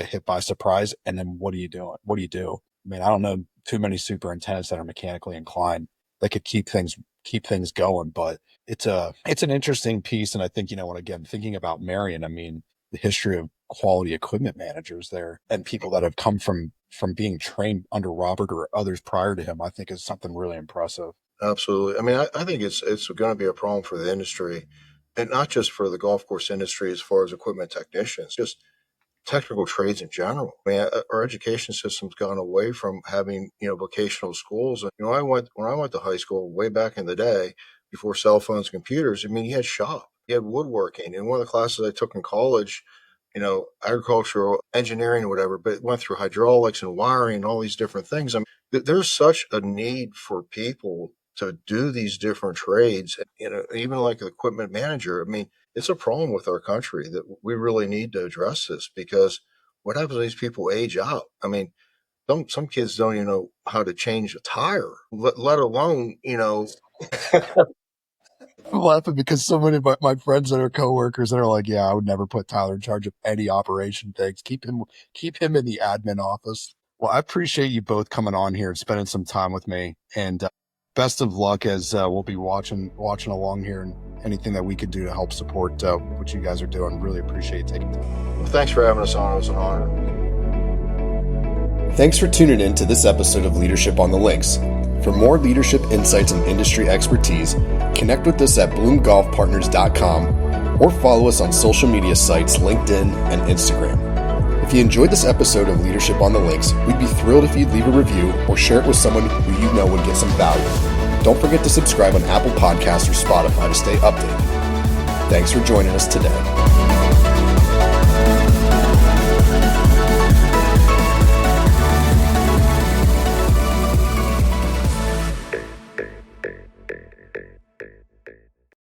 hit by surprise. And then what are you doing? What do you do? I mean, I don't know too many superintendents that are mechanically inclined that could keep things going, but it's an interesting piece. And I think, when, again, thinking about Merion, I mean, the history of quality equipment managers there and people that have come from being trained under Robert or others prior to him, I think is something really impressive. Absolutely. I mean, I think it's going to be a problem for the industry and not just for the golf course industry as far as equipment technicians, just technical trades in general. I mean, our education system's gone away from having, vocational schools. And, when I went to high school way back in the day, before cell phones, computers, I mean, you had shop, you had woodworking. And one of the classes I took in college, agricultural engineering or whatever, but it went through hydraulics and wiring and all these different things. I mean, there's such a need for people to do these different trades, even like an equipment manager. I mean, it's a problem with our country that we really need to address this, because what happens when these people age out? I mean, some kids don't even know how to change a tire, let alone, I'm laughing because so many of my friends that are coworkers that are like, yeah, I would never put Tyler in charge of any operation things. Keep him in the admin office. Well, I appreciate you both coming on here and spending some time with me, and best of luck as we'll be watching along here, and anything that we could do to help support what you guys are doing. Really appreciate you taking time. Well, thanks for having us on. It was an honor. Thanks for tuning in to this episode of Leadership on the Links. For more leadership insights and industry expertise, connect with us at bloomgolfpartners.com or follow us on social media sites LinkedIn and Instagram. If you enjoyed this episode of Leadership on the Links, we'd be thrilled if you'd leave a review or share it with someone who you know would get some value. Don't forget to subscribe on Apple Podcasts or Spotify to stay updated. Thanks for joining us today.